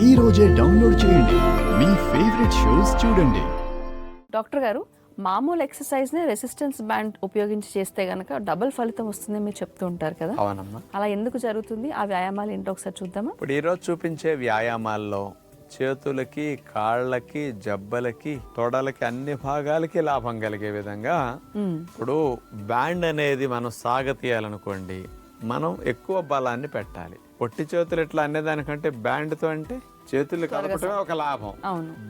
ఈ రోజే డౌన్లోడ్ చేయండి, మీ ఫేవరెట్ షోస్ చూడండి. డాక్టర్ గారు, మామూలు ఎక్సర్సైజ్ని రెసిస్టెన్స్ బ్యాండ్ ఉపయోగించి చేస్తే గనక డబుల్ ఫలితం వస్తుందని మీరు చెప్తూ ఉంటారు కదా. అవునమ్మా. అలా ఎందుకు జరుగుతుంది? ఆ వ్యాయామాలు ఏంటో ఒకసారి చూద్దామా? ఇప్పుడు ఈరోజు చూపించే వ్యాయామాల్లో చేతులకి, కాళ్ళకి, జబ్బలకి, తొడలకి, అన్ని భాగాలకి లాభం కలిగే విధంగా ఇప్పుడు బ్యాండ్ అనేది మనం సాగతీయాలనుకోండి, మనం ఎక్కువ బలాన్ని పెట్టాలి. పొట్టి చేతులు ఎట్లా అనేదానికంటే బ్యాండ్తో అంటే చేతులు కలపటమే ఒక లాభం.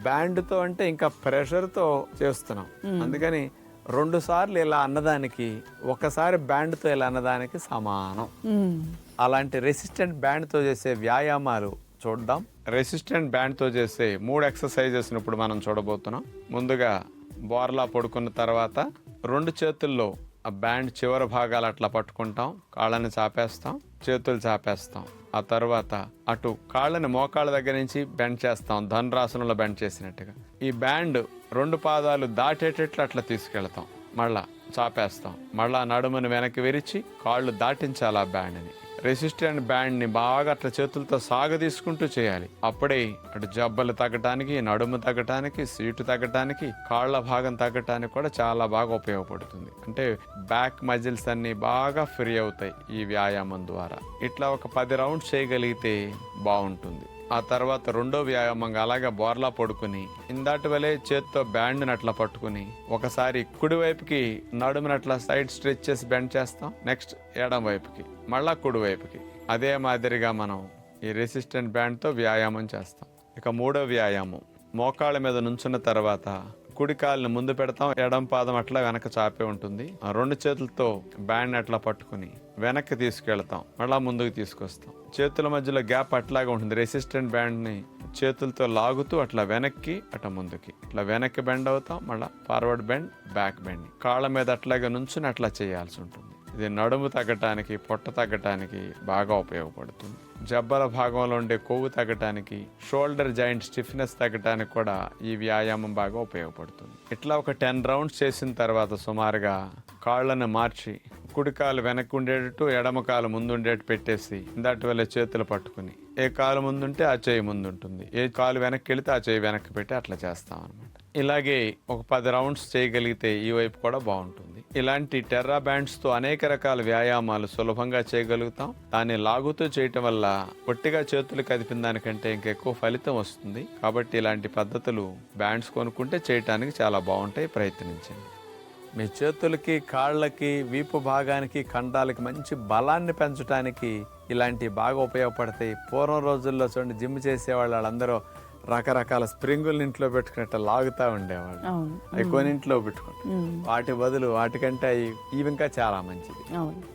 బ్యాండ్తో అంటే ఇంకా ప్రెషర్తో చేస్తున్నాం. అందుకని 2 సార్లు ఇలా అన్నదానికి ఒకసారి బ్యాండ్తో ఇలా అన్నదానికి సమానం. అలాంటి రెసిస్టెంట్ బ్యాండ్తో చేసే వ్యాయామాలు చూద్దాం. రెసిస్టెంట్ బ్యాండ్తో చేసే 3 ఎక్సర్సైజెస్ ఇప్పుడు మనం చూడబోతున్నాం. ముందుగా బోర్లా పడుకున్న తర్వాత 2 చేతుల్లో ఆ బ్యాండ్ చివరి భాగాలు అట్లా పట్టుకుంటాం, కాళ్ళని చాపేస్తాం, చేతులు చాపేస్తాం. ఆ తర్వాత అటు కాళ్ళని మోకాళ్ళ దగ్గర నుంచి బెండ్ చేస్తాం, ధనురాసనంలో బెండ్ చేసినట్టుగా. ఈ బ్యాండ్ 2 పాదాలు దాటేటట్లు అట్లా తీసుకెళ్తాం, మళ్ళా చాపేస్తాం, మళ్ళా నడుముని వెనక్కి విరిచి కాళ్ళు దాటించాలి ఆ బ్యాండ్ని. రెసిస్టెంట్ బ్యాండ్ని బాగా అట్లా చేతులతో సాగదీసుకుంటూ చేయాలి. అప్పుడే అటు జబ్బలు తగ్గటానికి, నడుము తగ్గటానికి, సీటు తగ్గటానికి, కాళ్ళ భాగం తగ్గటానికి కూడా చాలా బాగా ఉపయోగపడుతుంది. అంటే బ్యాక్ మజిల్స్ అన్ని బాగా ఫ్రీ అవుతాయి ఈ వ్యాయామం ద్వారా. ఇట్లా ఒక 10 రౌండ్స్ చేయగలిగితే బాగుంటుంది. ఆ తర్వాత 2వ వ్యాయామంగా అలాగే బోర్లా పడుకుని ఇందాటి వలే చేత్తో బ్యాండ్ని అట్లా పట్టుకుని ఒకసారి కుడి వైపుకి నడుముని అట్లా సైడ్ స్ట్రెచ్ చేసి బెండ్ చేస్తాం, నెక్స్ట్ ఎడం వైపుకి, మళ్ళా కుడి వైపుకి. అదే మాదిరిగా మనం ఈ రెసిస్టెంట్ బ్యాండ్తో వ్యాయామం చేస్తాం. ఇక 3వ వ్యాయామం, మోకాళ్ళ మీద నుంచున్న తర్వాత కుడి కాళ్ళని ముందు పెడతాం, ఎడం పాదం అట్లా వెనక చాపే ఉంటుంది. ఆ 2 చేతులతో బ్యాండ్ అట్లా పట్టుకుని వెనక్కి తీసుకెళ్తాం, మళ్ళా ముందుకు తీసుకొస్తాం. చేతుల మధ్యలో గ్యాప్ అట్లాగే ఉంటుంది. రెసిస్టెంట్ బ్యాండ్ని చేతులతో లాగుతూ అట్లా వెనక్కి అట్లా ముందుకి, ఇట్లా వెనక్కి బెండ్ అవుతాం, మళ్ళీ ఫార్వర్డ్ బెండ్, బ్యాక్ బెండ్. కాళ్ళ మీద అట్లాగే నుంచుని అట్లా చేయాల్సి ఉంటుంది. ఇది నడుము తగ్గటానికి, పొట్ట తగ్గటానికి బాగా ఉపయోగపడుతుంది. జబ్బల భాగంలో ఉండే కొవ్వు తగ్గటానికి, షోల్డర్ జాయింట్ స్టిఫ్నెస్ తగ్గటానికి కూడా ఈ వ్యాయామం బాగా ఉపయోగపడుతుంది. ఇట్లా ఒక 10 రౌండ్స్ చేసిన తర్వాత సుమారుగా కాళ్ళను మార్చి కుడి కాలు వెనక్కి ఉండేటట్టు, ఎడమ కాలు ముందు ఉండేట్టు పెట్టేసి ఇందాటి వల్ల చేతులు పట్టుకుని ఏ కాలు ముందుంటే ఆ చేయి ముందు ఉంటుంది, ఏ కాలు వెనక్కి వెళితే ఆ చేయి వెనక్కి పెట్టి అట్లా చేస్తాం అనమాట. ఇలాగే ఒక 10 రౌండ్స్ చేయగలిగితే ఈ వైపు కూడా బాగుంటుంది. ఇలాంటి టెర్రా బ్యాండ్స్తో అనేక రకాల వ్యాయామాలు సులభంగా చేయగలుగుతాం. దాన్ని లాగుతూ చేయటం వల్ల పొట్టిగా చేతులు కదిపిన దానికంటే ఇంకెక్కువ ఫలితం వస్తుంది. కాబట్టి ఇలాంటి పద్ధతులు బ్యాండ్స్ కొనుక్కుంటే చేయటానికి చాలా బాగుంటాయి, ప్రయత్నించండి. మీ చేతులకి, కాళ్ళకి, వీపు భాగానికి, కండాలకి మంచి బలాన్ని పెంచడానికి ఇలాంటివి బాగా ఉపయోగపడతాయి. పూర్వం రోజుల్లో చూడండి, జిమ్ చేసేవాళ్ళు వాళ్ళందరూ రకరకాల స్ప్రింగులు ఇంట్లో పెట్టుకున్నట్టు లాగుతూ ఉండేవాళ్ళు. అవి కొనింట్లో పెట్టుకుంటారు. వాటి బదులు వాటికంటే ఇవి ఇంకా చాలా మంచిది.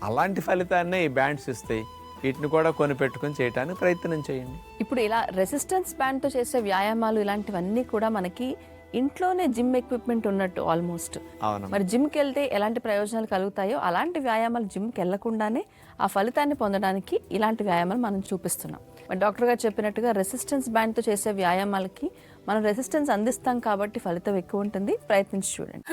అలాంటి ఫలితాన్ని ఈ బ్యాండ్స్ ఇస్తాయి. వీటిని కూడా కొని పెట్టుకుని చేయడానికి ప్రయత్నం చేయండి. ఇప్పుడు ఇలా రెసిస్టెన్స్ బ్యాండ్తో చేసే వ్యాయామాలు ఇలాంటివన్నీ కూడా మనకి ఇంట్లోనే జిమ్ ఎక్విప్మెంట్ ఉన్నట్టు ఆల్మోస్ట్. మరి జిమ్కి వెళ్తే ఎలాంటి ప్రయోజనాలు కలుగుతాయో అలాంటి వ్యాయామాలు జిమ్కి వెళ్లకుండానే ఆ ఫలితాన్ని పొందడానికి ఇలాంటి వ్యాయామాలు మనం చూపిస్తున్నాం. మరి డాక్టర్ గారు చెప్పినట్టుగా రెసిస్టెన్స్ బ్యాండ్తో చేసే వ్యాయామాలకి మనం రెసిస్టెన్స్ అందిస్తాం కాబట్టి ఫలితం ఎక్కువ ఉంటుంది. ప్రయత్నించి చూడండి.